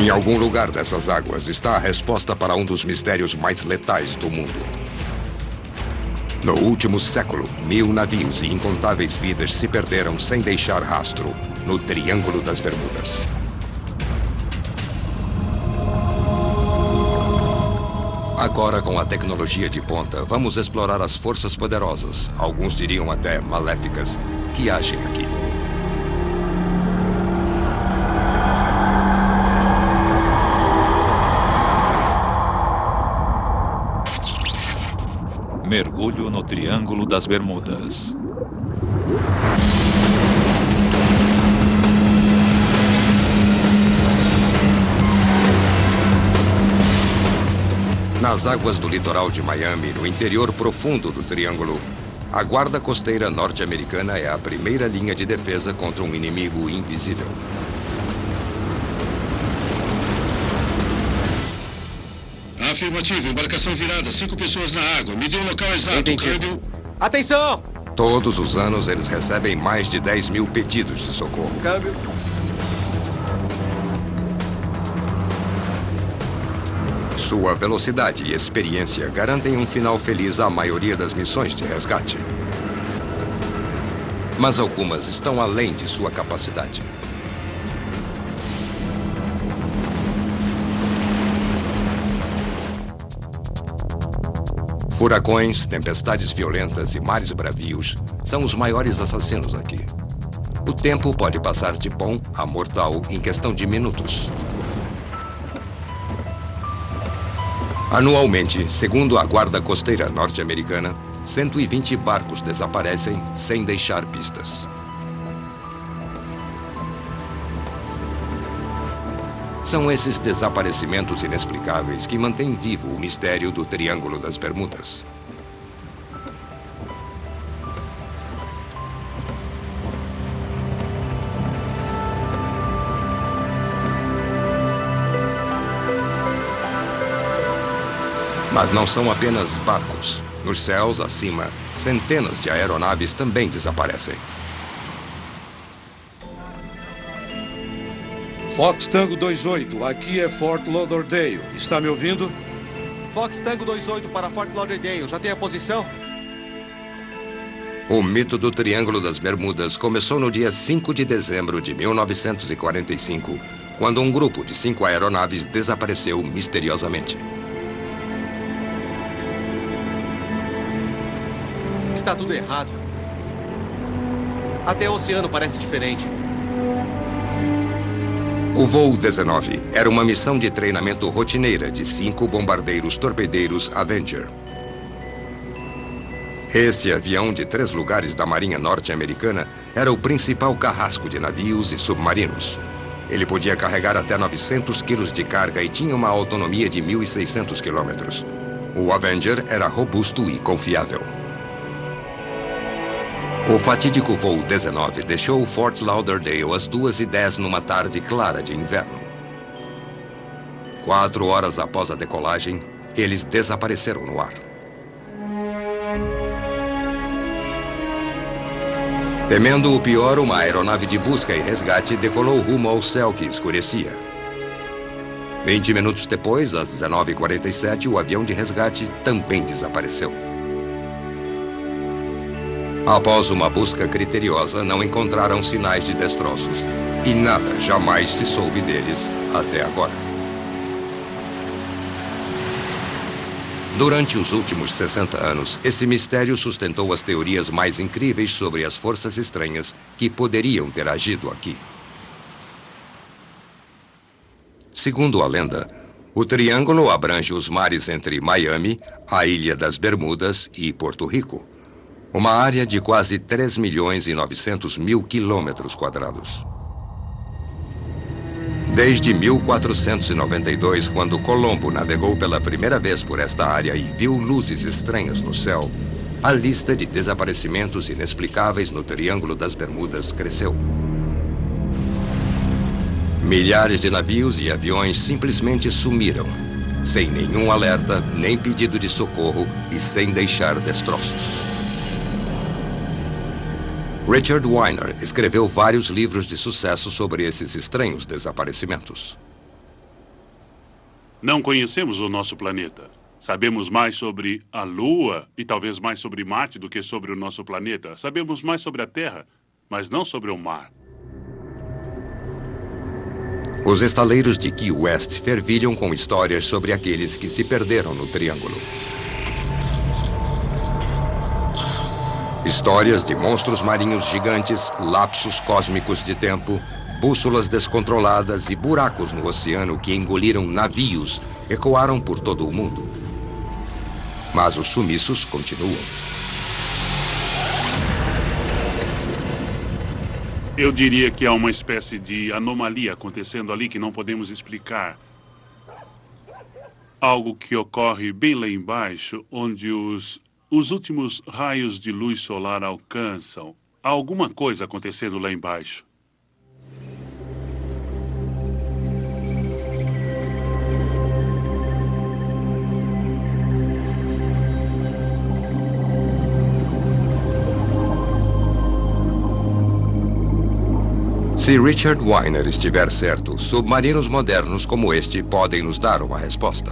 Em algum lugar dessas águas está a resposta para um dos mistérios mais letais do mundo. No último século, 1000 navios e incontáveis vidas se perderam sem deixar rastro no Triângulo das Bermudas. Agora, com a tecnologia de ponta, vamos explorar as forças poderosas, alguns diriam até maléficas, que agem aqui. Mergulho no Triângulo das Bermudas. Nas águas do litoral de Miami, no interior profundo do Triângulo, a Guarda Costeira norte-americana é a primeira linha de defesa contra um inimigo invisível. Afirmativo, embarcação virada, 5 pessoas na água. Me dê o local exato, câmbio. Atenção! Todos os anos eles recebem mais de 10 mil pedidos de socorro. Câmbio. Sua velocidade e experiência garantem um final feliz à maioria das missões de resgate. Mas algumas estão além de sua capacidade. Furacões, tempestades violentas e mares bravios são os maiores assassinos aqui. O tempo pode passar de bom a mortal em questão de minutos. Anualmente, segundo a Guarda Costeira norte-americana, 120 barcos desaparecem sem deixar pistas. São esses desaparecimentos inexplicáveis que mantêm vivo o mistério do Triângulo das Bermudas. Mas não são apenas barcos. Nos céus, acima, centenas de aeronaves também desaparecem. Fox Tango 28, aqui é Fort Lauderdale. Está me ouvindo? Fox Tango 28 para Fort Lauderdale. Já tem a posição? O mito do Triângulo das Bermudas começou no dia 5 de dezembro de 1945, quando um grupo de 5 aeronaves desapareceu misteriosamente. Está tudo errado. Até o oceano parece diferente. O voo 19 era uma missão de treinamento rotineira de 5 bombardeiros torpedeiros Avenger. Esse avião de 3 lugares da Marinha Norte-Americana era o principal carrasco de navios e submarinos. Ele podia carregar até 900 quilos de carga e tinha uma autonomia de 1.600 quilômetros. O Avenger era robusto e confiável. O fatídico voo 19 deixou Fort Lauderdale às 2h10 numa tarde clara de inverno. 4 horas após a decolagem, eles desapareceram no ar. Temendo o pior, uma aeronave de busca e resgate decolou rumo ao céu que escurecia. 20 minutos depois, às 19h47, o avião de resgate também desapareceu. Após uma busca criteriosa, não encontraram sinais de destroços. E nada jamais se soube deles até agora. Durante os últimos 60 anos, esse mistério sustentou as teorias mais incríveis sobre as forças estranhas que poderiam ter agido aqui. Segundo a lenda, o Triângulo abrange os mares entre Miami, a Ilha das Bermudas e Porto Rico. Uma área de quase 3.900.000 quilômetros quadrados. Desde 1492, quando Colombo navegou pela primeira vez por esta área e viu luzes estranhas no céu, a lista de desaparecimentos inexplicáveis no Triângulo das Bermudas cresceu. Milhares de navios e aviões simplesmente sumiram, sem nenhum alerta, nem pedido de socorro e sem deixar destroços. Richard Weiner escreveu vários livros de sucesso sobre esses estranhos desaparecimentos. Não conhecemos o nosso planeta. Sabemos mais sobre a Lua e talvez mais sobre Marte do que sobre o nosso planeta. Sabemos mais sobre a Terra, mas não sobre o mar. Os estaleiros de Key West fervilham com histórias sobre aqueles que se perderam no Triângulo. Histórias de monstros marinhos gigantes, lapsos cósmicos de tempo, bússolas descontroladas e buracos no oceano que engoliram navios ecoaram por todo o mundo. Mas os sumiços continuam. Eu diria que há uma espécie de anomalia acontecendo ali que não podemos explicar. Algo que ocorre bem lá embaixo, onde os últimos raios de luz solar alcançam. Há alguma coisa acontecendo lá embaixo. Se Richard Weiner estiver certo, submarinos modernos como este podem nos dar uma resposta.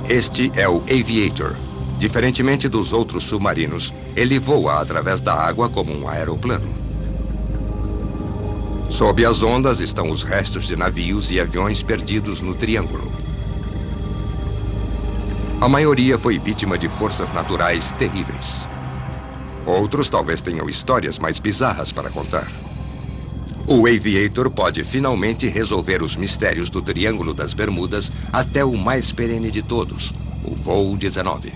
Este é o Aviator. Diferentemente dos outros submarinos, ele voa através da água como um aeroplano. Sob as ondas estão os restos de navios e aviões perdidos no Triângulo. A maioria foi vítima de forças naturais terríveis. Outros talvez tenham histórias mais bizarras para contar. O Aviator pode finalmente resolver os mistérios do Triângulo das Bermudas até o mais perene de todos, o voo 19.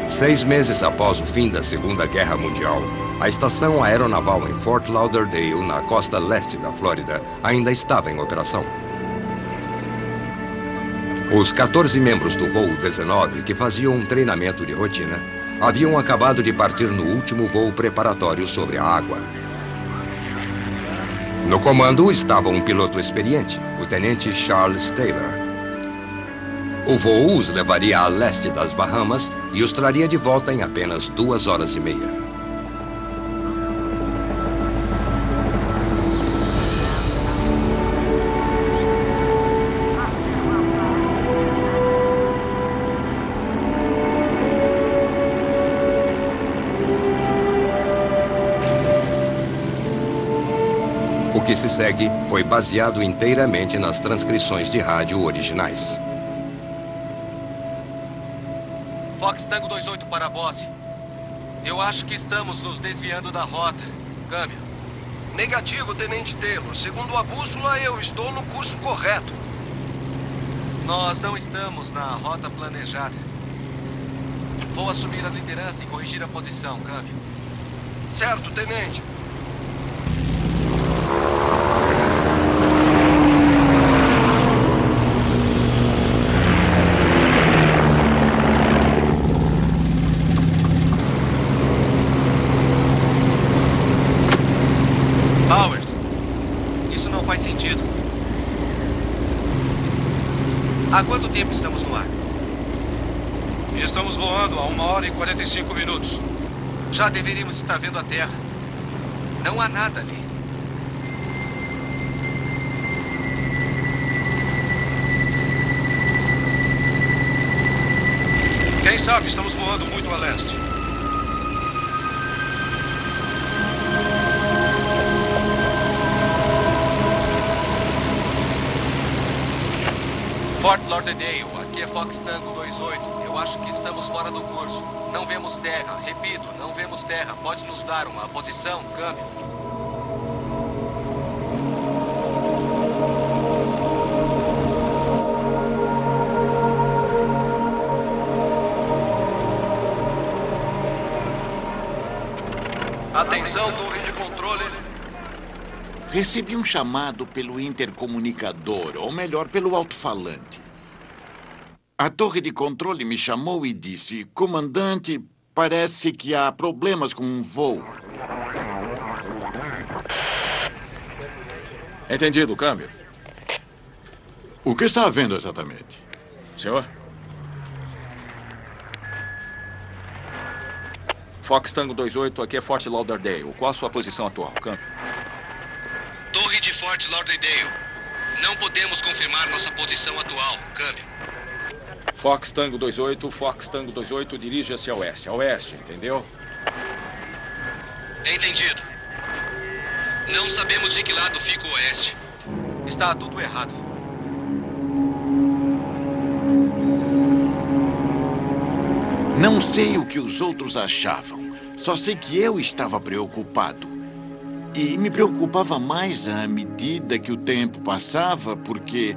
Seis meses após o fim da Segunda Guerra Mundial, a estação aeronaval em Fort Lauderdale, na costa leste da Flórida, ainda estava em operação. Os 14 membros do voo 19, que faziam um treinamento de rotina, haviam acabado de partir no último voo preparatório sobre a água. No comando estava um piloto experiente, o tenente Charles Taylor. O voo os levaria a leste das Bahamas e os traria de volta em apenas 2 horas e meia. O que se segue foi baseado inteiramente nas transcrições de rádio originais. Fox Tango 28 para a Bosse. Eu acho que estamos nos desviando da rota. Câmbio. Negativo, Tenente Taylor. Segundo a bússola, eu estou no curso correto. Nós não estamos na rota planejada. Vou assumir a liderança e corrigir a posição, câmbio. Certo, Tenente. Há quanto tempo estamos no ar? Estamos voando há 1 hora e 45 minutos. Já deveríamos estar vendo a Terra. Não há nada ali. Quem sabe estamos voando muito a leste. Fort Lauderdale, aqui é Fox Tango 28. Eu acho que estamos fora do curso. Não vemos terra. Repito, não vemos terra. Pode nos dar uma posição, câmbio? Atenção, torre de controle. Recebi um chamado pelo intercomunicador, ou melhor, pelo alto-falante. A torre de controle me chamou e disse: comandante, parece que há problemas com um voo. Entendido, câmbio. O que está havendo exatamente? Senhor? Fox Tango 28, aqui é Fort Lauderdale. Qual a sua posição atual? Câmbio. Torre de Fort Lauderdale. Não podemos confirmar nossa posição atual. Câmbio. Fox Tango 28, dirija-se a oeste. A oeste, entendeu? Entendido. Não sabemos de que lado fica o oeste. Está tudo errado. Não sei o que os outros achavam. Só sei que eu estava preocupado. E me preocupava mais à medida que o tempo passava, porque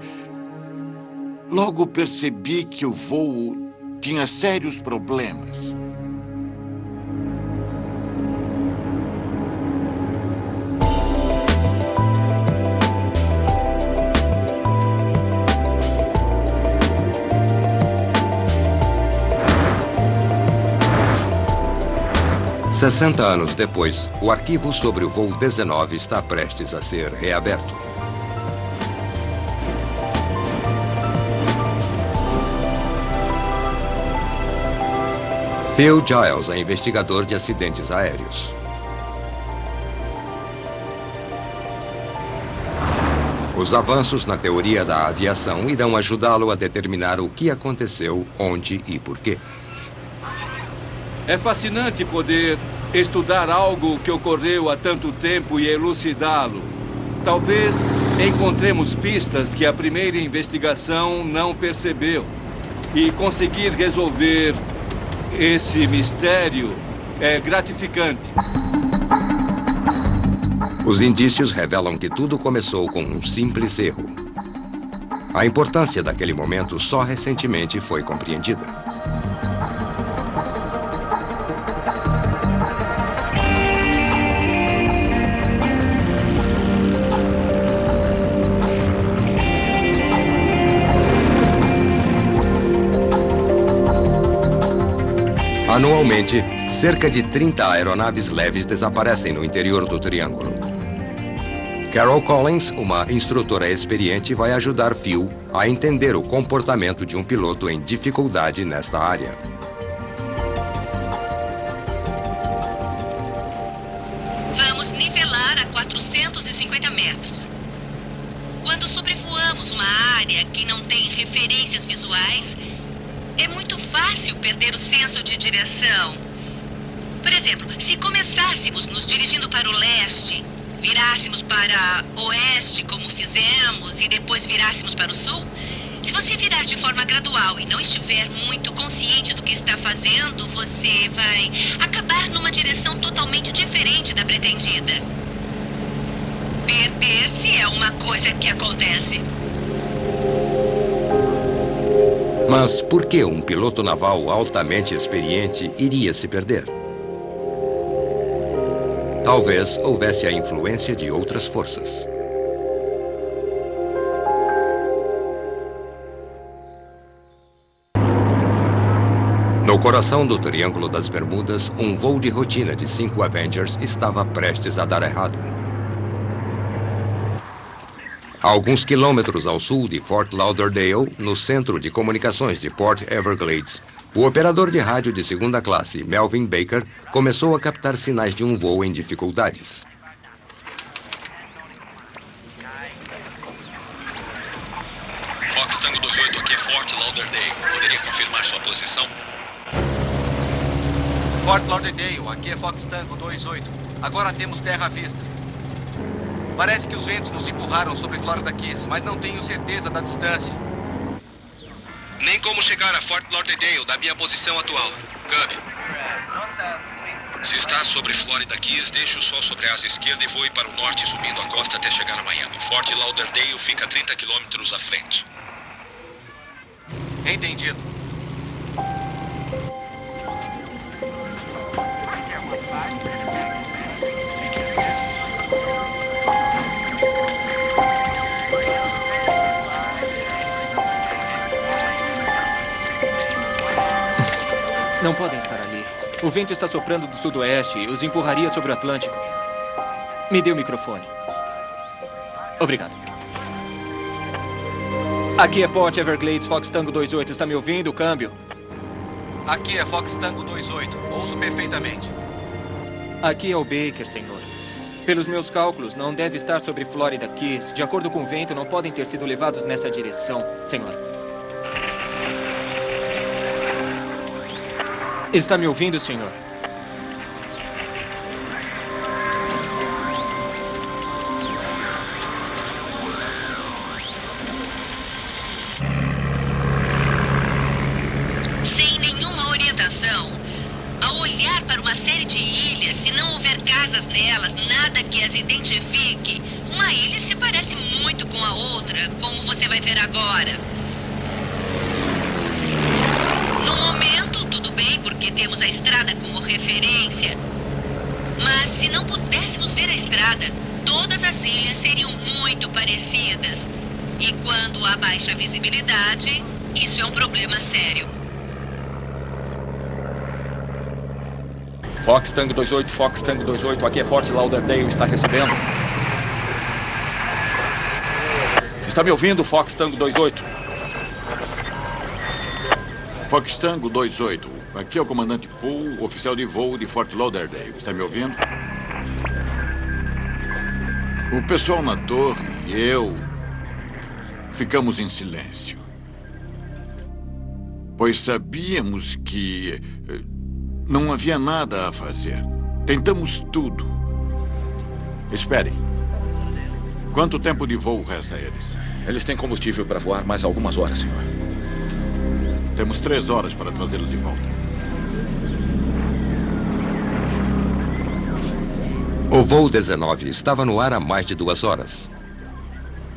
logo percebi que o voo tinha sérios problemas. Sessenta anos depois, o arquivo sobre o voo 19 está prestes a ser reaberto. Phil Giles é investigador de acidentes aéreos. Os avanços na teoria da aviação irão ajudá-lo a determinar o que aconteceu, onde e por quê. É fascinante poder estudar algo que ocorreu há tanto tempo e elucidá-lo. Talvez encontremos pistas que a primeira investigação não percebeu. E conseguir resolver esse mistério é gratificante. Os indícios revelam que tudo começou com um simples erro. A importância daquele momento só recentemente foi compreendida. Anualmente, cerca de 30 aeronaves leves desaparecem no interior do Triângulo. Carol Collins, uma instrutora experiente, vai ajudar Phil a entender o comportamento de um piloto em dificuldade nesta área. Vamos nivelar a 450 metros. Quando sobrevoamos uma área que não tem referências visuais, é muito fácil perder o senso de direção. Por exemplo, se começássemos nos dirigindo para o leste, virássemos para oeste, como fizemos, e depois virássemos para o sul, se você virar de forma gradual e não estiver muito consciente do que está fazendo, você vai acabar numa direção totalmente diferente da pretendida. Perder-se é uma coisa que acontece. Mas por que um piloto naval altamente experiente iria se perder? Talvez houvesse a influência de outras forças. No coração do Triângulo das Bermudas, um voo de rotina de 5 Avengers estava prestes a dar errado. A alguns quilômetros ao sul de Fort Lauderdale, no centro de comunicações de Port Everglades, o operador de rádio de segunda classe, Melvin Baker, começou a captar sinais de um voo em dificuldades. Fox Tango 28, aqui é Fort Lauderdale. Poderia confirmar sua posição? Fort Lauderdale, aqui é Fox Tango 28. Agora temos terra à vista. Parece que os ventos nos empurraram sobre Florida Keys, mas não tenho certeza da distância. Nem como chegar a Fort Lauderdale da minha posição atual. Câmbio. Se está sobre Florida Keys, deixe o sol sobre a asa esquerda e voe para o norte, subindo a costa até chegar a Miami. Fort Lauderdale fica a 30 quilômetros à frente. Entendido. Não podem estar ali. O vento está soprando do sudoeste e os empurraria sobre o Atlântico. Me dê o microfone. Obrigado. Aqui é Port Everglades, Fox Tango 28. Está me ouvindo? Câmbio. Aqui é Fox Tango 28. Ouço perfeitamente. Aqui é o Baker, senhor. Pelos meus cálculos, não deve estar sobre Florida Keys. De acordo com o vento, não podem ter sido levados nessa direção, senhor. Está me ouvindo, senhor? Sem nenhuma orientação, ao olhar para uma série de ilhas, se não houver casas nelas, nada que as identifique, uma ilha se parece muito com a outra, como você vai ver agora. No momento, tudo bem, porque temos a estrada como referência. Mas se não pudéssemos ver a estrada, todas as ilhas seriam muito parecidas. E quando há baixa visibilidade, isso é um problema sério. Fox Tango 28, Fox Tango 28, aqui é Fort Lauderdale, está recebendo. Está me ouvindo, Fox Tango 28? Fox Tango 28, aqui é o comandante Poole, oficial de voo de Fort Lauderdale. Está me ouvindo? O pessoal na torre e eu ficamos em silêncio, pois sabíamos que não havia nada a fazer. Tentamos tudo. Esperem. Quanto tempo de voo resta a eles? Eles têm combustível para voar mais algumas horas, senhor. Temos 3 horas para trazê-los de volta. O voo 19 estava no ar há mais de 2 horas.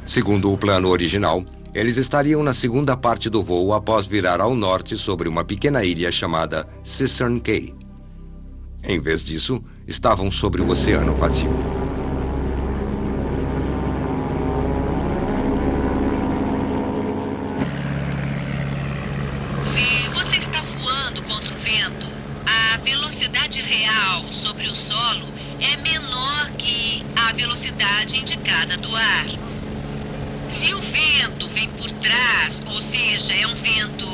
Segundo o plano original, eles estariam na segunda parte do voo após virar ao norte sobre uma pequena ilha chamada Cistern Cay. Em vez disso, estavam sobre o oceano vazio. Se você está voando contra o vento, a velocidade real sobre o solo é menor que a velocidade indicada do ar. Se o vento vem por trás, ou seja, é um vento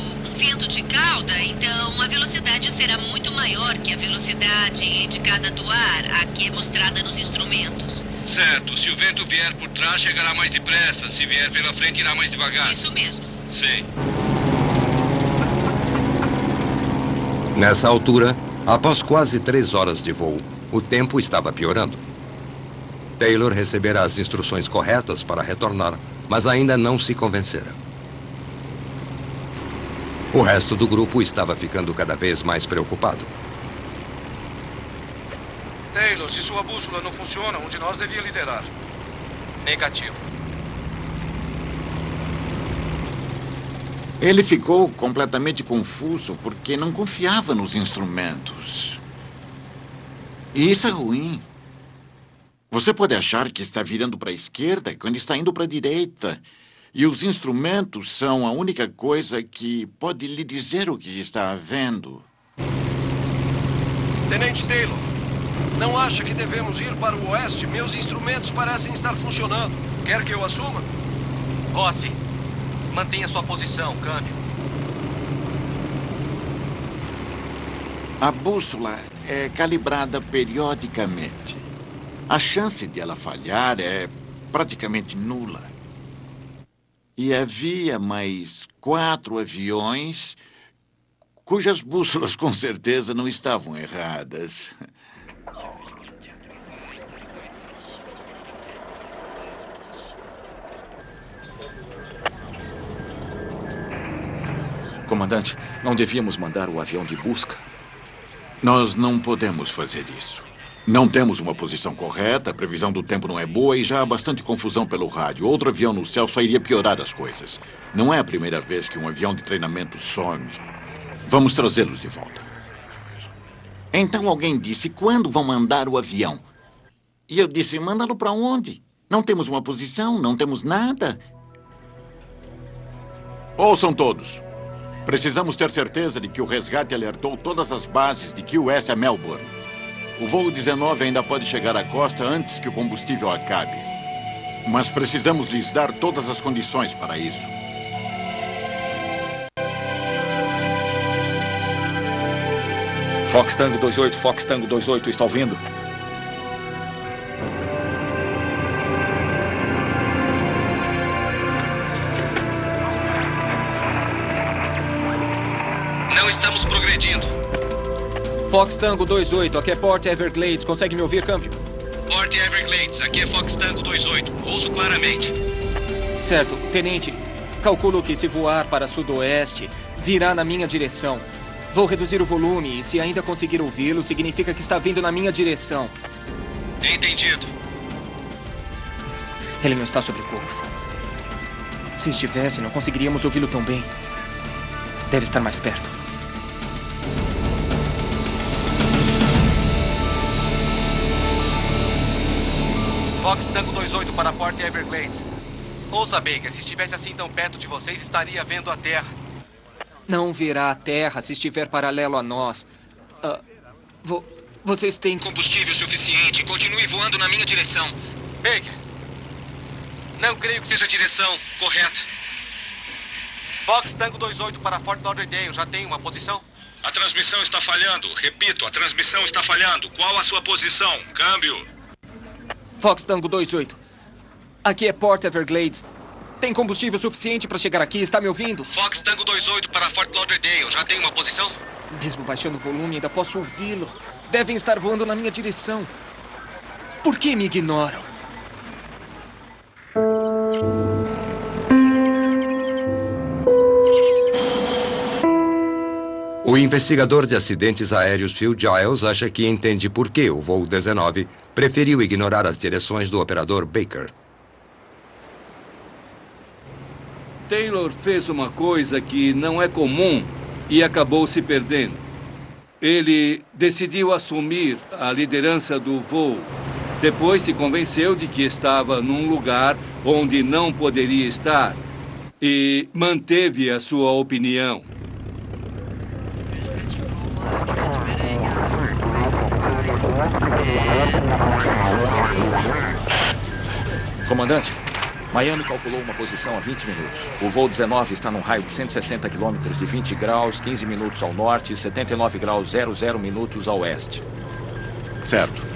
de cauda, então a velocidade será muito maior que a velocidade indicada do ar, aqui é mostrada nos instrumentos. Certo. Se o vento vier por trás, chegará mais depressa. Se vier pela frente, irá mais devagar. Isso mesmo. Sei. Nessa altura, após quase 3 horas de voo, o tempo estava piorando. Taylor recebera as instruções corretas para retornar, mas ainda não se convencera. O resto do grupo estava ficando cada vez mais preocupado. Taylor, se sua bússola não funciona, um de nós devia liderar. Negativo. Ele ficou completamente confuso porque não confiava nos instrumentos. E isso é ruim. Você pode achar que está virando para a esquerda quando está indo para a direita. E os instrumentos são a única coisa que pode lhe dizer o que está havendo. Tenente Taylor, não acha que devemos ir para o oeste? Meus instrumentos parecem estar funcionando. Quer que eu assuma? Rossi, mantenha sua posição, câmbio. A bússola é calibrada periodicamente. A chance de ela falhar é praticamente nula. E havia mais 4 aviões cujas bússolas com certeza não estavam erradas. Comandante, não devíamos mandar o avião de busca? Nós não podemos fazer isso. Não temos uma posição correta, a previsão do tempo não é boa e já há bastante confusão pelo rádio. Outro avião no céu só iria piorar as coisas. Não é a primeira vez que um avião de treinamento some. Vamos trazê-los de volta. Então alguém disse, quando vão mandar o avião? E eu disse, manda-lo para onde? Não temos uma posição, não temos nada. Ouçam todos. Precisamos ter certeza de que o resgate alertou todas as bases de Key West a Melbourne. O voo 19 ainda pode chegar à costa antes que o combustível acabe. Mas precisamos lhes dar todas as condições para isso. Fox Tango 28, Fox Tango 28, está ouvindo? Não estamos progredindo. Fox Tango 28, aqui é Port Everglades. Consegue me ouvir, câmbio? Port Everglades, aqui é Fox Tango 28. Ouço claramente. Certo. Tenente, calculo que se voar para sudoeste, virá na minha direção. Vou reduzir o volume e se ainda conseguir ouvi-lo, significa que está vindo na minha direção. Entendido. Ele não está sobre o corpo. Se estivesse, não conseguiríamos ouvi-lo tão bem. Deve estar mais perto. Fox Tango 28 para Port Everglades. Ouça, Baker, se estivesse assim tão perto de vocês, estaria vendo a Terra. Não virá a Terra se estiver paralelo a nós. Vocês têm combustível suficiente. Continue voando na minha direção. Baker, não creio que seja a direção correta. Fox Tango 28 para Fort Lauderdale. Já tem uma posição? A transmissão está falhando. Repito, a transmissão está falhando. Qual a sua posição? Câmbio. Fox Tango 28. Aqui é Port Everglades. Tem combustível suficiente para chegar aqui? Está me ouvindo? Fox Tango 28 para Fort Lauderdale. Já tem uma posição? Mesmo baixando o volume, ainda posso ouvi-lo. Devem estar voando na minha direção. Por que me ignoram? O investigador de acidentes aéreos Phil Giles acha que entende por que o voo 19 preferiu ignorar as direções do operador Baker. Taylor fez uma coisa que não é comum e acabou se perdendo. Ele decidiu assumir a liderança do voo. Depois se convenceu de que estava num lugar onde não poderia estar e manteve a sua opinião. Comandante, Miami calculou uma posição a 20 minutos. O voo 19 está num raio de 160 quilômetros de 20 graus, 15 minutos ao norte e 79 graus 00 minutos ao oeste. Certo.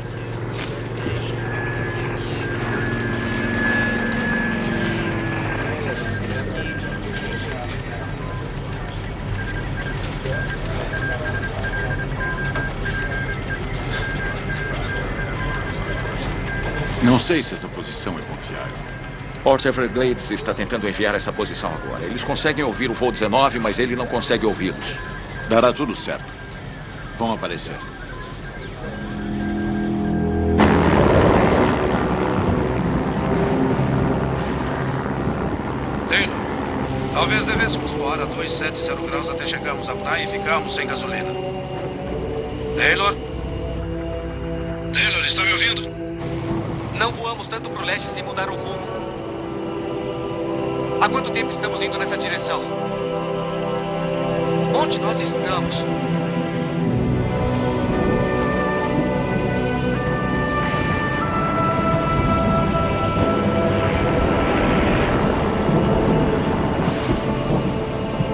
Não sei se essa posição é confiável. Port Everglades está tentando enviar essa posição agora. Eles conseguem ouvir o voo 19, mas ele não consegue ouvi-los. Dará tudo certo. Vão aparecer. Taylor, talvez devêssemos voar a 270 graus até chegarmos à praia e ficarmos sem gasolina. Taylor? Taylor, está me ouvindo? Não voamos tanto para o leste sem mudar o rumo. Há quanto tempo estamos indo nessa direção? Onde nós estamos?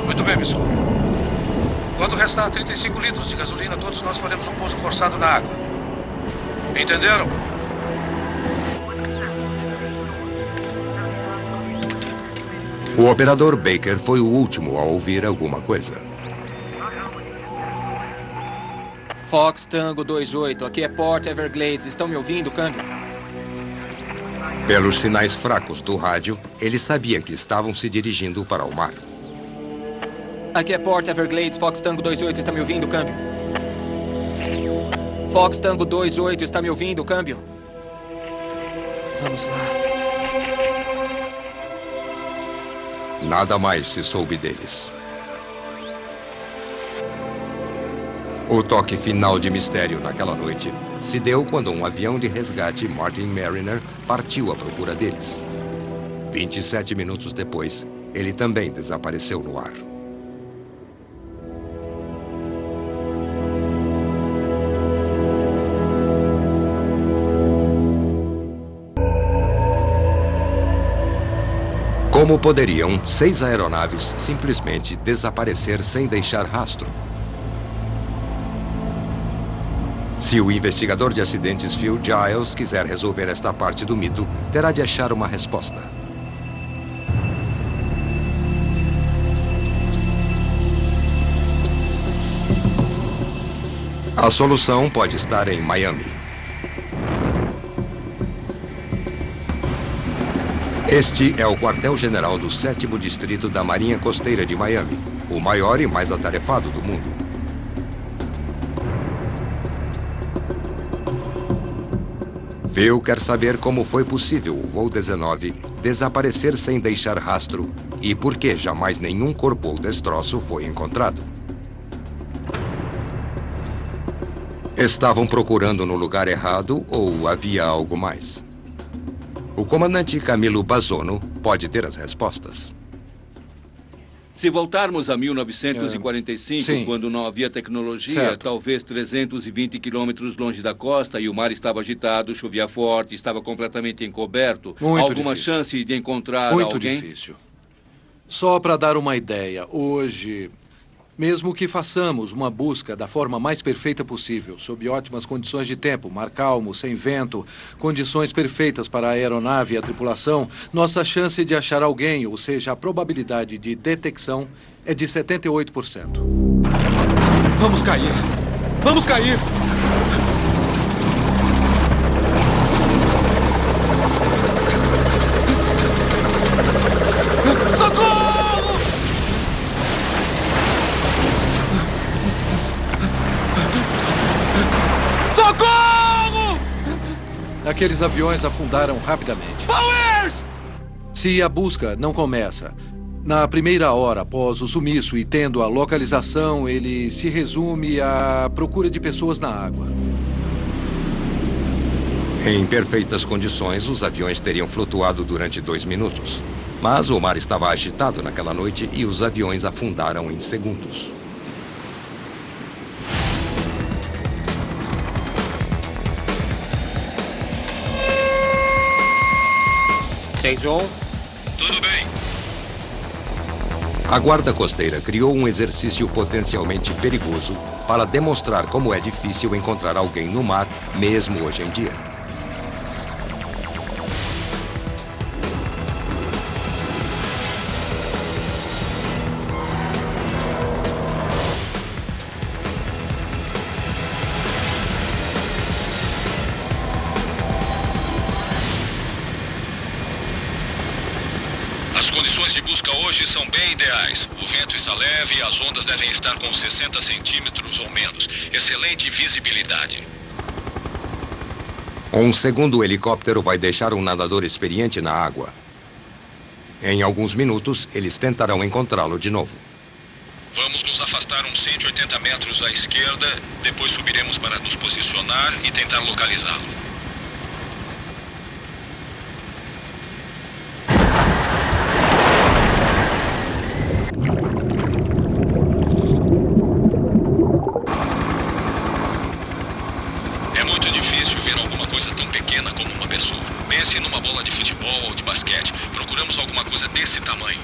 Muito bem, Miss Cooper. Quando restar 35 litros de gasolina, todos nós faremos um pouso forçado na água. Entenderam? O operador Baker foi o último a ouvir alguma coisa. Fox Tango 28, aqui é Port Everglades. Estão me ouvindo, câmbio? Pelos sinais fracos do rádio, ele sabia que estavam se dirigindo para o mar. Aqui é Port Everglades, Fox Tango 28, está me ouvindo, câmbio? Fox Tango 28, está me ouvindo, câmbio? Vamos lá. Nada mais se soube deles. O toque final de mistério naquela noite se deu quando um avião de resgate Martin Mariner partiu à procura deles. 27 minutos depois, ele também desapareceu no ar. Como poderiam 6 aeronaves simplesmente desaparecer sem deixar rastro? Se o investigador de acidentes Phil Giles quiser resolver esta parte do mito, terá de achar uma resposta. A solução pode estar em Miami. Este é o quartel-general do 7º Distrito da Marinha Costeira de Miami, o maior e mais atarefado do mundo. Phil quer saber como foi possível o voo 19 desaparecer sem deixar rastro e por que jamais nenhum corpo ou destroço foi encontrado. Estavam procurando no lugar errado ou havia algo mais? O comandante Camilo Bazzono pode ter as respostas. Se voltarmos a 1945, sim. quando não havia tecnologia, Certo. talvez 320 quilômetros longe da costa e o mar estava agitado, chovia forte, estava completamente encoberto. Muito Alguma difícil. chance de encontrar Muito alguém? difícil. Só para dar uma ideia, hoje, mesmo que façamos uma busca da forma mais perfeita possível, sob ótimas condições de tempo, mar calmo, sem vento, condições perfeitas para a aeronave e a tripulação, nossa chance de achar alguém, ou seja, a probabilidade de detecção, é de 78%. Vamos cair! Vamos cair! Socorro! Socorro! Aqueles aviões afundaram rapidamente. Powers! Se a busca não começa na primeira hora após o sumiço e tendo a localização, ele se resume à procura de pessoas na água. Em perfeitas condições, os aviões teriam flutuado durante 2 minutos. Mas o mar estava agitado naquela noite e os aviões afundaram em segundos. Tudo bem. A Guarda Costeira criou um exercício potencialmente perigoso para demonstrar como é difícil encontrar alguém no mar, mesmo hoje em dia. As condições de busca hoje são bem ideais. O vento está leve e as ondas devem estar com 60 centímetros ou menos. Excelente visibilidade. Um segundo helicóptero vai deixar um nadador experiente na água. Em alguns minutos, eles tentarão encontrá-lo de novo. Vamos nos afastar uns 180 metros à esquerda, depois subiremos para nos posicionar e tentar localizá-lo. É muito difícil ver alguma coisa tão pequena como uma pessoa. Pense numa bola de futebol ou de basquete. Procuramos alguma coisa desse tamanho.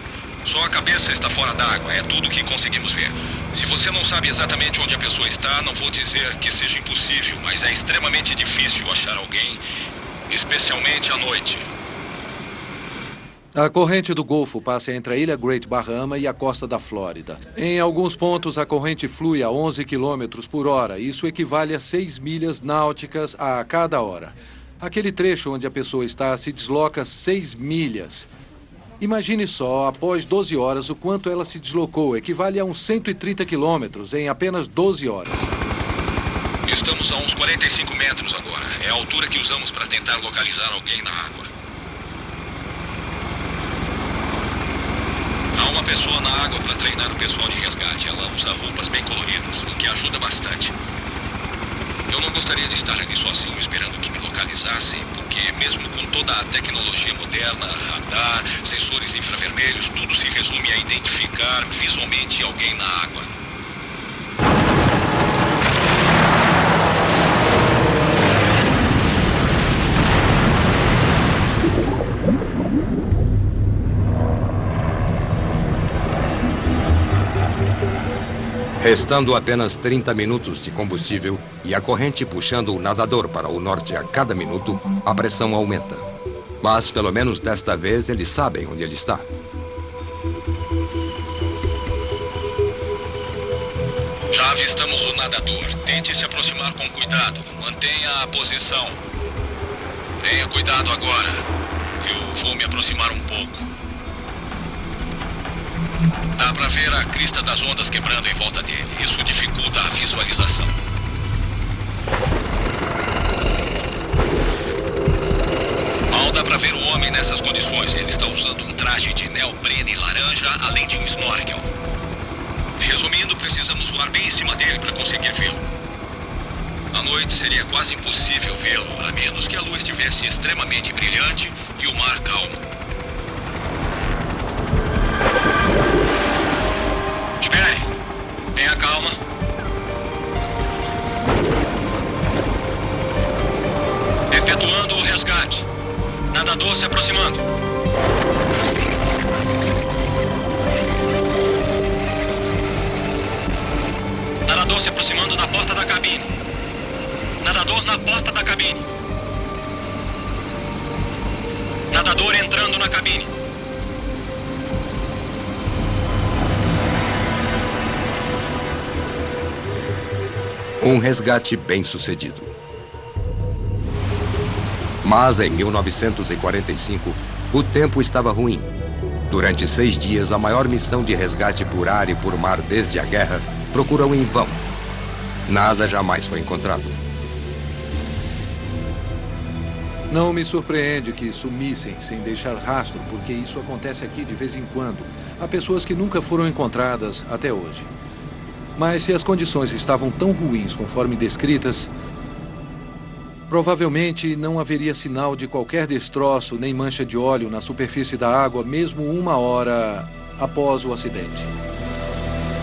Só a cabeça está fora d'água, é tudo que conseguimos ver. Se você não sabe exatamente onde a pessoa está, não vou dizer que seja impossível, mas é extremamente difícil achar alguém, especialmente à noite. A corrente do Golfo passa entre a ilha Great Bahama e a costa da Flórida. Em alguns pontos, a corrente flui a 11 km por hora. Isso equivale a 6 milhas náuticas a cada hora. Aquele trecho onde a pessoa está se desloca 6 milhas. Imagine só, após 12 horas, o quanto ela se deslocou. Equivale a uns 130 quilômetros em apenas 12 horas. Estamos a uns 45 metros agora. É a altura que usamos para tentar localizar alguém na água. Há uma pessoa na água para treinar o pessoal de resgate. Ela usa roupas bem coloridas, o que ajuda bastante. Eu não gostaria de estar ali sozinho esperando que me localizassem, porque mesmo com toda a tecnologia moderna, radar, sensores infravermelhos, tudo se resume a identificar visualmente alguém na água. Restando apenas 30 minutos de combustível e a corrente puxando o nadador para o norte a cada minuto, a pressão aumenta. Mas, pelo menos desta vez, eles sabem onde ele está. Já avistamos o nadador. Tente se aproximar com cuidado. Mantenha a posição. Tenha cuidado agora. Eu vou me aproximar um pouco. Dá pra ver a crista das ondas quebrando em volta dele. Isso dificulta a visualização. Mal dá pra ver o homem nessas condições. Ele está usando um traje de neoprene laranja, além de um snorkel. Resumindo, precisamos voar bem em cima dele para conseguir vê-lo. À noite seria quase impossível vê-lo, a menos que a lua estivesse extremamente brilhante e o mar calmo. Espere. Tenha calma. Efetuando o resgate. Nadador se aproximando. Nadador se aproximando da porta da cabine. Nadador na porta da cabine. Nadador entrando na cabine. Um resgate bem sucedido. Mas em 1945, o tempo estava ruim. Durante 6 dias, a maior missão de resgate por ar e por mar desde a guerra procurou em vão. Nada jamais foi encontrado. Não me surpreende que sumissem sem deixar rastro, porque isso acontece aqui de vez em quando. Há pessoas que nunca foram encontradas até hoje. Mas se as condições estavam tão ruins conforme descritas, provavelmente não haveria sinal de qualquer destroço nem mancha de óleo na superfície da água, mesmo 1 hora após o acidente.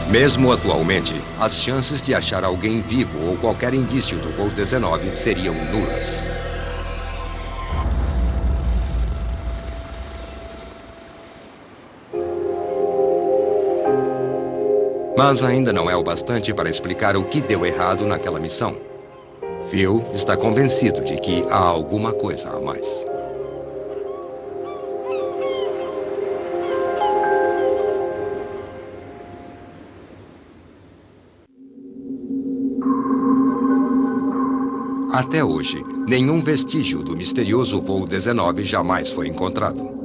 Mesmo atualmente, as chances de achar alguém vivo ou qualquer indício do voo 19 seriam nulas. Mas ainda não é o bastante para explicar o que deu errado naquela missão. Phil está convencido de que há alguma coisa a mais. Até hoje, nenhum vestígio do misterioso voo 19 jamais foi encontrado.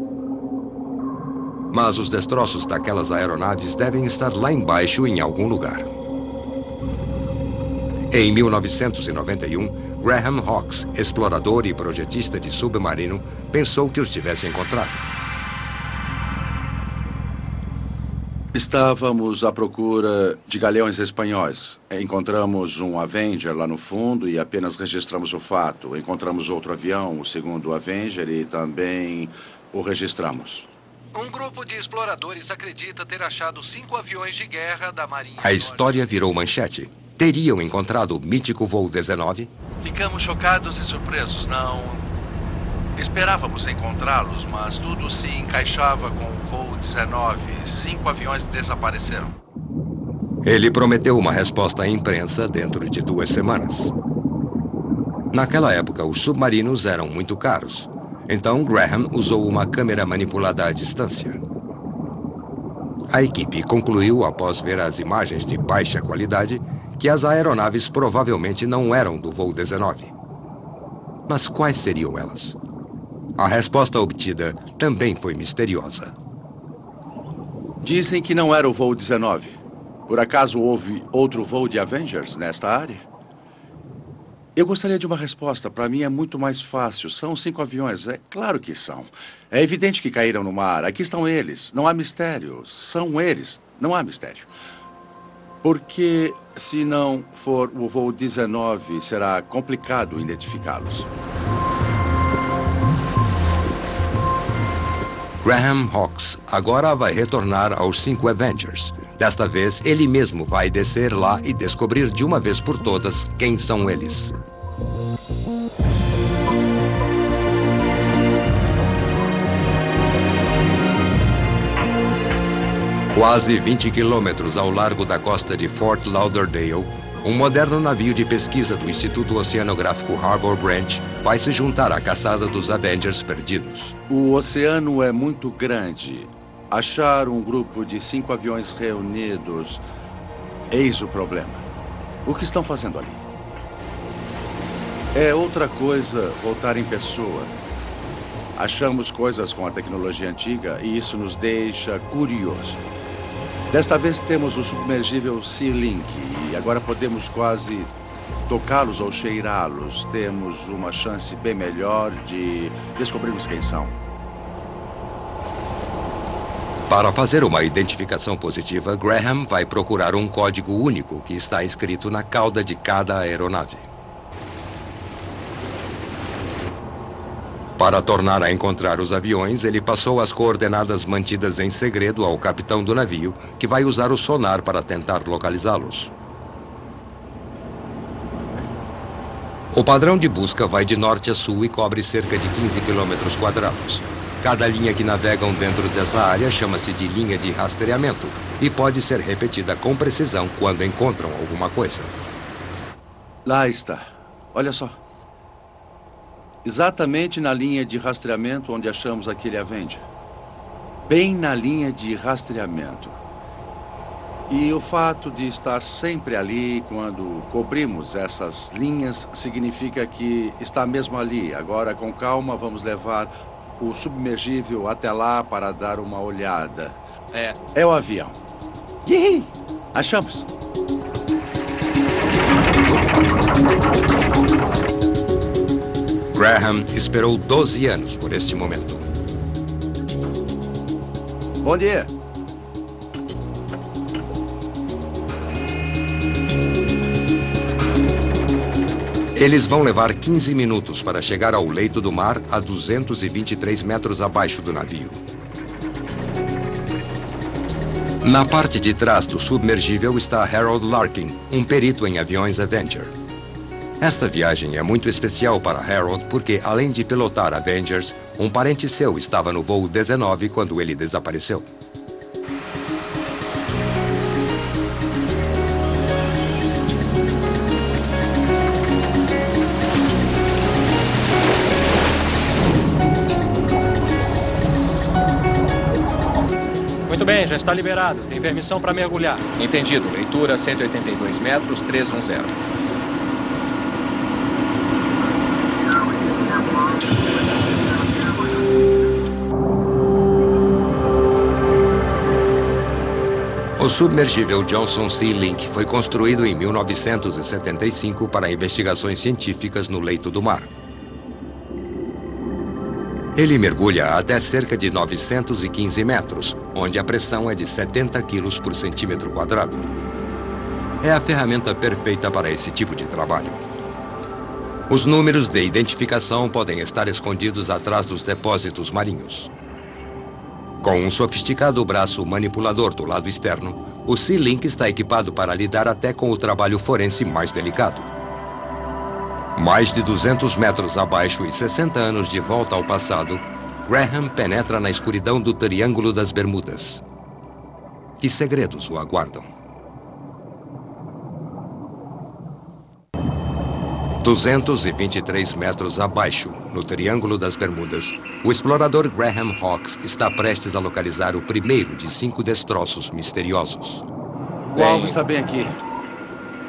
Mas os destroços daquelas aeronaves devem estar lá embaixo em algum lugar. Em 1991, Graham Hawkes, explorador e projetista de submarino, pensou que os tivesse encontrado. Estávamos à procura de galeões espanhóis. Encontramos um Avenger lá no fundo e apenas registramos o fato. Encontramos outro avião, o segundo Avenger, e também o registramos. Um grupo de exploradores acredita ter achado 5 aviões de guerra da Marinha. A história virou manchete. Teriam encontrado o mítico voo 19? Ficamos chocados e surpresos. Não esperávamos encontrá-los, mas tudo se encaixava com o voo 19. 5 aviões desapareceram. Ele prometeu uma resposta à imprensa dentro de 2 semanas. Naquela época, os submarinos eram muito caros. Então, Graham usou uma câmera manipulada à distância. A equipe concluiu, após ver as imagens de baixa qualidade, que as aeronaves provavelmente não eram do voo 19. Mas quais seriam elas? A resposta obtida também foi misteriosa. Dizem que não era o voo 19. Por acaso houve outro voo de Avengers nesta área? Eu gostaria de uma resposta. Para mim é muito mais fácil. São 5 aviões. É claro que são. É evidente que caíram no mar. Aqui estão eles. Não há mistério. São eles. Não há mistério. Porque se não for o voo 19, será complicado identificá-los. Graham Hawkes agora vai retornar aos 5 Avengers. Desta vez, ele mesmo vai descer lá e descobrir de uma vez por todas quem são eles. Quase 20 quilômetros ao largo da costa de Fort Lauderdale, um moderno navio de pesquisa do Instituto Oceanográfico Harbor Branch vai se juntar à caçada dos Avengers perdidos. O oceano é muito grande. Achar um grupo de 5 aviões reunidos, eis o problema. O que estão fazendo ali? É outra coisa voltar em pessoa. Achamos coisas com a tecnologia antiga e isso nos deixa curioso. Desta vez temos o submergível Sea-Link e agora podemos quase tocá-los ou cheirá-los. Temos uma chance bem melhor de descobrirmos quem são. Para fazer uma identificação positiva, Graham vai procurar um código único que está escrito na cauda de cada aeronave. Para tornar a encontrar os aviões, ele passou as coordenadas mantidas em segredo ao capitão do navio, que vai usar o sonar para tentar localizá-los. O padrão de busca vai de norte a sul e cobre cerca de 15 quilômetros quadrados. Cada linha que navegam dentro dessa área chama-se de linha de rastreamento e pode ser repetida com precisão quando encontram alguma coisa. Lá está. Olha só. Exatamente na linha de rastreamento onde achamos aquele Avenger. Bem na linha de rastreamento. E o fato de estar sempre ali quando cobrimos essas linhas significa que está mesmo ali. Agora, com calma, vamos levar o submergível até lá para dar uma olhada. É o avião. Yihi! Achamos! Graham esperou 12 anos por este momento. Bom dia. Eles vão levar 15 minutos para chegar ao leito do mar a 223 metros abaixo do navio. Na parte de trás do submergível está Harold Larkin, um perito em aviões Avenger. Esta viagem é muito especial para Harold porque, além de pilotar Avengers, um parente seu estava no voo 19 quando ele desapareceu. Muito bem, já está liberado. Tem permissão para mergulhar. Entendido. Leitura 182 metros, 310. O submergível Johnson Sea-Link foi construído em 1975 para investigações científicas no leito do mar. Ele mergulha até cerca de 915 metros, onde a pressão é de 70 quilos por centímetro quadrado. É a ferramenta perfeita para esse tipo de trabalho. Os números de identificação podem estar escondidos atrás dos depósitos marinhos. Com um sofisticado braço manipulador do lado externo, o Sea-Link está equipado para lidar até com o trabalho forense mais delicado. Mais de 200 metros abaixo e 60 anos de volta ao passado, Graham penetra na escuridão do Triângulo das Bermudas. Que segredos o aguardam? 223 metros abaixo, no Triângulo das Bermudas, o explorador Graham Hawkes está prestes a localizar o primeiro de 5 destroços misteriosos. O alvo está bem aqui.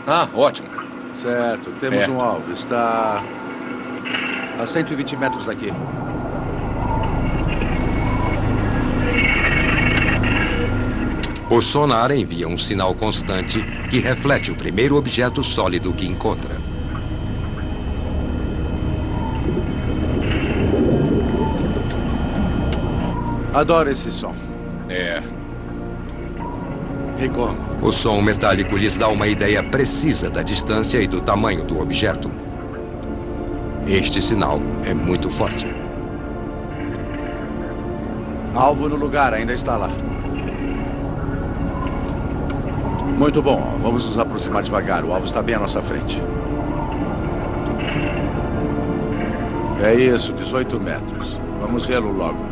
Ah, ótimo. Certo, temos um alvo. Está a 120 metros daqui. O sonar envia um sinal constante que reflete o primeiro objeto sólido que encontra. Adoro esse som. E como? O som metálico lhes dá uma ideia precisa da distância e do tamanho do objeto. Este sinal é muito forte. Alvo no lugar, ainda está lá. Muito bom, vamos nos aproximar devagar. O alvo está bem à nossa frente. É isso, 18 metros. Vamos vê-lo logo.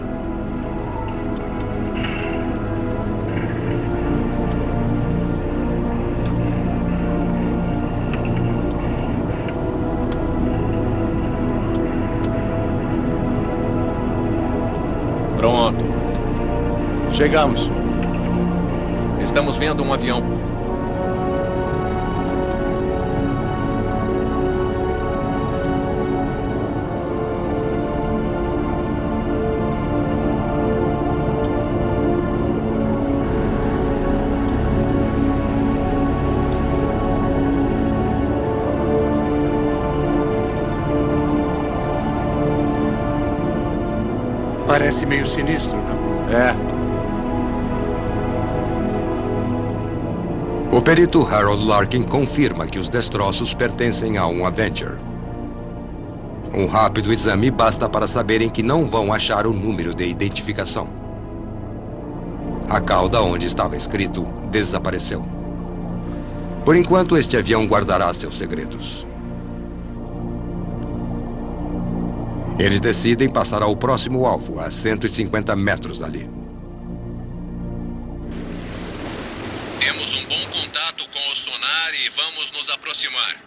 Chegamos. Estamos vendo um avião. Parece meio sinistro, não? É. O perito Harold Larkin confirma que os destroços pertencem a um Avenger. Um rápido exame basta para saberem que não vão achar o número de identificação. A cauda onde estava escrito desapareceu. Por enquanto, este avião guardará seus segredos. Eles decidem passar ao próximo alvo, a 150 metros dali. Temos um bom contato com o sonar e vamos nos aproximar.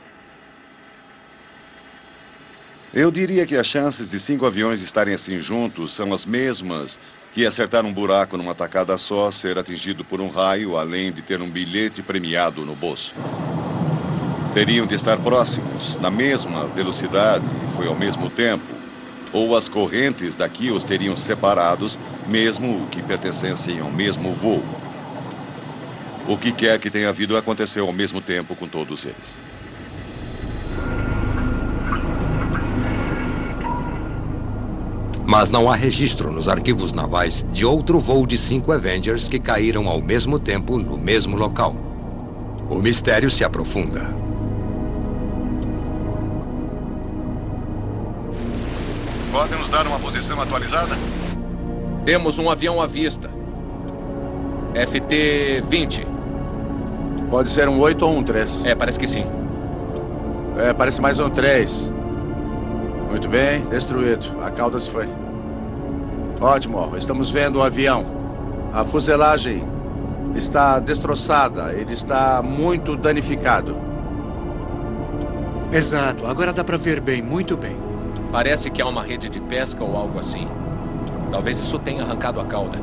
Eu diria que as chances de 5 aviões estarem assim juntos são as mesmas que acertar um buraco numa tacada só, ser atingido por um raio, além de ter um bilhete premiado no bolso. Teriam de estar próximos, na mesma velocidade, e foi ao mesmo tempo. Ou as correntes daqui os teriam separados, mesmo que pertencessem ao mesmo voo. O que quer que tenha havido aconteceu ao mesmo tempo com todos eles. Mas não há registro nos arquivos navais de outro voo de 5 Avengers que caíram ao mesmo tempo no mesmo local. O mistério se aprofunda. Podem nos dar uma posição atualizada? Temos um avião à vista. FT-20. Pode ser um 8 ou um 3. Parece que sim. Parece mais um 3. Muito bem, destruído. A cauda se foi. Ótimo, estamos vendo o avião. A fuselagem está destroçada. Ele está muito danificado. Exato, agora dá para ver bem, muito bem. Parece que há uma rede de pesca ou algo assim. Talvez isso tenha arrancado a cauda.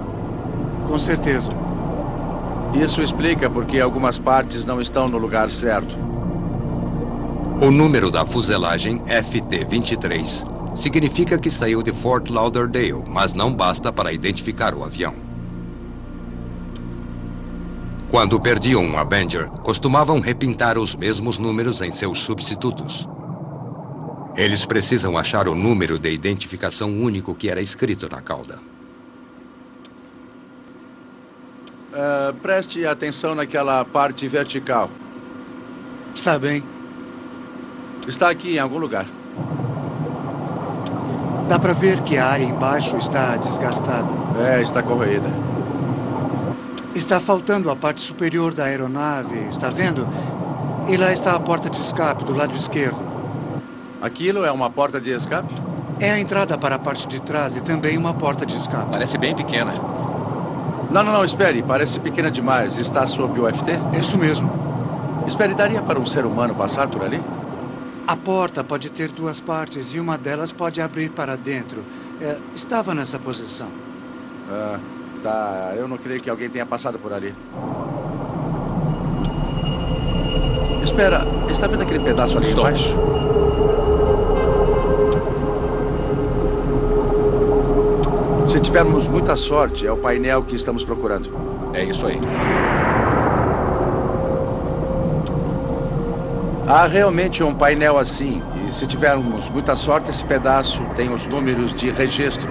Com certeza. Isso explica porque algumas partes não estão no lugar certo. O número da fuselagem, FT-23, significa que saiu de Fort Lauderdale, mas não basta para identificar o avião. Quando perdiam um Avenger, costumavam repintar os mesmos números em seus substitutos. Eles precisam achar o número de identificação único que era escrito na cauda. Preste atenção naquela parte vertical. Está bem. Está aqui em algum lugar. Dá para ver que a área embaixo está desgastada. Está corroída. Está faltando a parte superior da aeronave, está vendo? E lá está a porta de escape do lado esquerdo. Aquilo é uma porta de escape? É a entrada para a parte de trás e também uma porta de escape. Parece bem pequena. Não, espere. Parece pequena demais. Está sob o FT? Isso mesmo. Espere, daria para um ser humano passar por ali? A porta pode ter 2 partes e uma delas pode abrir para dentro. Estava nessa posição. Tá. Eu não creio que alguém tenha passado por ali. Espera, está vendo aquele pedaço ali embaixo? Se tivermos muita sorte, é o painel que estamos procurando. É isso aí. Há realmente um painel assim. E se tivermos muita sorte, esse pedaço tem os números de registro.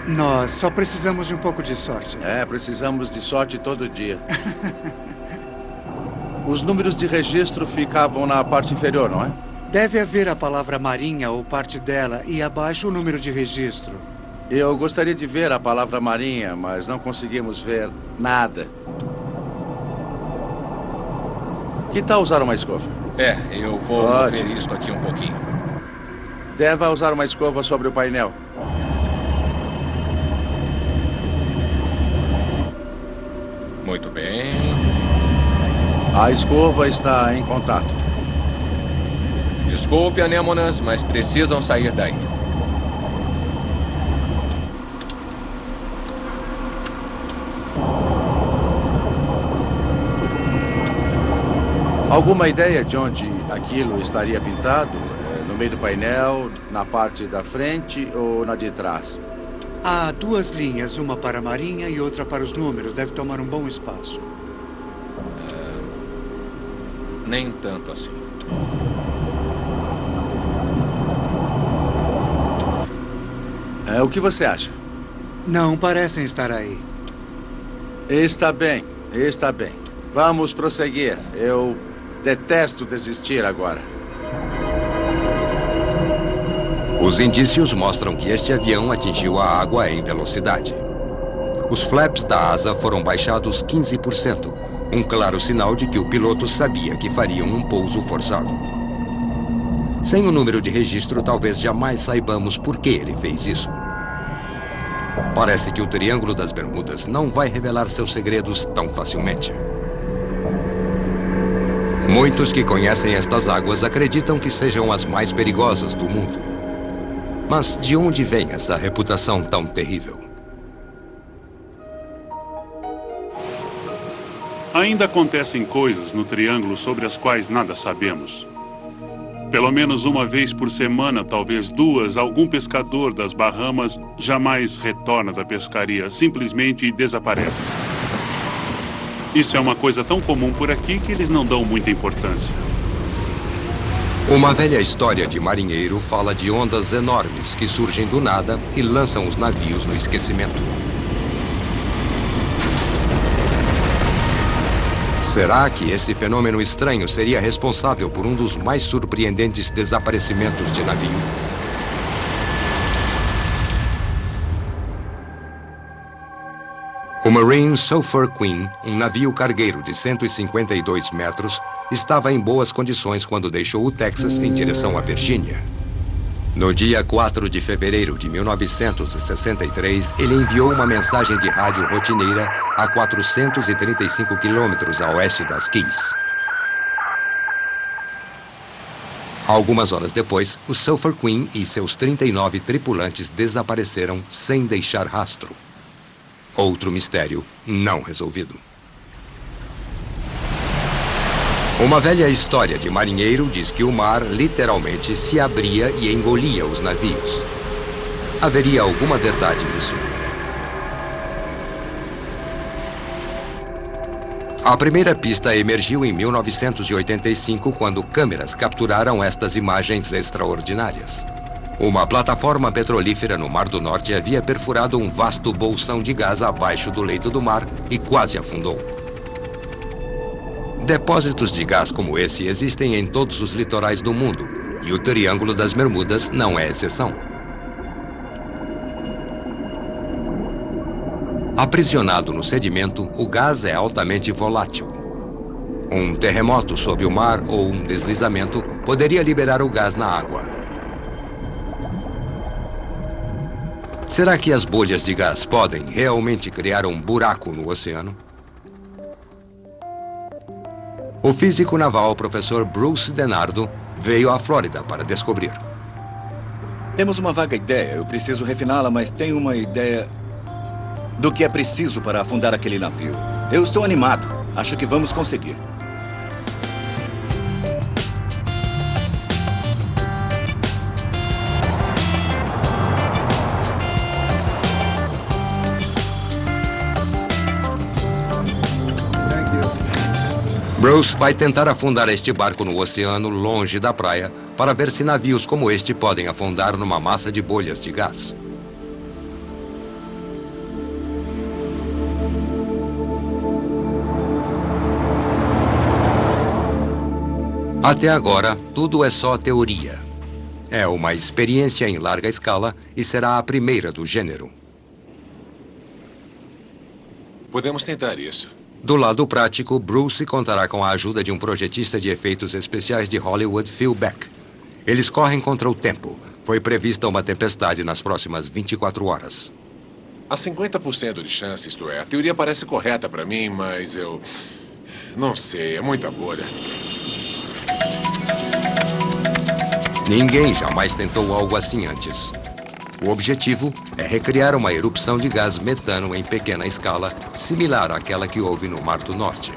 Nós só precisamos de um pouco de sorte. Precisamos de sorte todo dia. Os números de registro ficavam na parte inferior, não é? Deve haver a palavra marinha ou parte dela e abaixo o número de registro. Eu gostaria de ver a palavra marinha, mas não conseguimos ver nada. Que tal usar uma escova? Eu vou mover isto aqui um pouquinho. Deve usar uma escova sobre o painel. Muito bem. A escova está em contato. Desculpe, anêmonas, mas precisam sair daí. Alguma ideia de onde aquilo estaria pintado? No meio do painel, na parte da frente ou na de trás? Há duas linhas, uma para a marinha e outra para os números. Deve tomar um bom espaço. Nem tanto assim. O que você acha? Não parecem estar aí. Está bem, está bem. Vamos prosseguir. Eu detesto desistir agora. Os indícios mostram que este avião atingiu a água em velocidade. Os flaps da asa foram baixados 15%, um claro sinal de que o piloto sabia que fariam um pouso forçado. Sem o número de registro, talvez jamais saibamos por que ele fez isso. Parece que o Triângulo das Bermudas não vai revelar seus segredos tão facilmente. Muitos que conhecem estas águas acreditam que sejam as mais perigosas do mundo. Mas de onde vem essa reputação tão terrível? Ainda acontecem coisas no Triângulo sobre as quais nada sabemos. Pelo menos uma vez por semana, talvez duas, algum pescador das Bahamas jamais retorna da pescaria, simplesmente desaparece. Isso é uma coisa tão comum por aqui que eles não dão muita importância. Uma velha história de marinheiro fala de ondas enormes que surgem do nada e lançam os navios no esquecimento. Será que esse fenômeno estranho seria responsável por um dos mais surpreendentes desaparecimentos de navio? O Marine Sulphur Queen, um navio cargueiro de 152 metros, estava em boas condições quando deixou o Texas em direção à Virgínia. No dia 4 de fevereiro de 1963, ele enviou uma mensagem de rádio rotineira a 435 quilômetros a oeste das Keys. Algumas horas depois, o Sulphur Queen e seus 39 tripulantes desapareceram sem deixar rastro. Outro mistério não resolvido. Uma velha história de marinheiro diz que o mar literalmente se abria e engolia os navios. Haveria alguma verdade nisso? A primeira pista emergiu em 1985, quando câmeras capturaram estas imagens extraordinárias. Uma plataforma petrolífera no Mar do Norte havia perfurado um vasto bolsão de gás abaixo do leito do mar e quase afundou. Depósitos de gás como esse existem em todos os litorais do mundo, e o Triângulo das Bermudas não é exceção. Aprisionado no sedimento, o gás é altamente volátil. Um terremoto sob o mar ou um deslizamento poderia liberar o gás na água. Será que as bolhas de gás podem realmente criar um buraco no oceano? O físico naval professor Bruce DeNardo veio à Flórida para descobrir. Temos uma vaga ideia, eu preciso refiná-la, mas tenho uma ideia do que é preciso para afundar aquele navio. Eu estou animado, acho que vamos conseguir. Bruce vai tentar afundar este barco no oceano longe da praia para ver se navios como este podem afundar numa massa de bolhas de gás. Até agora, tudo é só teoria. É uma experiência em larga escala e será a primeira do gênero. Podemos tentar isso. Do lado prático, Bruce contará com a ajuda de um projetista de efeitos especiais de Hollywood, Phil Beck. Eles correm contra o tempo. Foi prevista uma tempestade nas próximas 24 horas. Há 50% de chance, isto é. A teoria parece correta para mim, mas eu... não sei, é muita bolha. Ninguém jamais tentou algo assim antes. O objetivo é recriar uma erupção de gás metano em pequena escala, similar àquela que houve no Mar do Norte.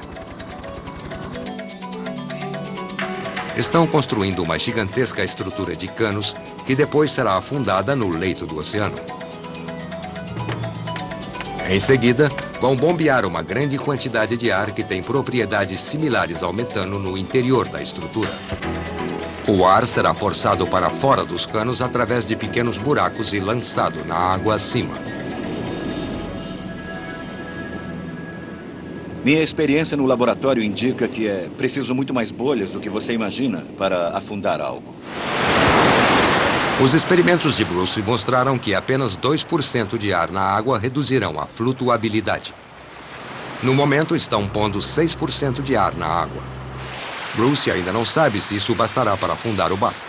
Estão construindo uma gigantesca estrutura de canos que depois será afundada no leito do oceano. Em seguida, vão bombear uma grande quantidade de ar que tem propriedades similares ao metano no interior da estrutura. O ar será forçado para fora dos canos através de pequenos buracos e lançado na água acima. Minha experiência no laboratório indica que é preciso muito mais bolhas do que você imagina para afundar algo. Os experimentos de Bruce mostraram que apenas 2% de ar na água reduzirão a flutuabilidade. No momento, estão pondo 6% de ar na água. Bruce ainda não sabe se isso bastará para afundar o barco.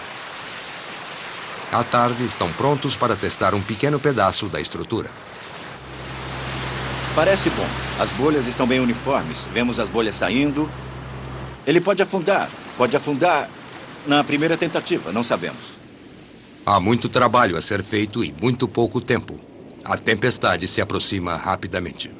À tarde, estão prontos para testar um pequeno pedaço da estrutura. Parece bom. As bolhas estão bem uniformes. Vemos as bolhas saindo. Ele pode afundar. Pode afundar na primeira tentativa, não sabemos. Há muito trabalho a ser feito e muito pouco tempo. A tempestade se aproxima rapidamente.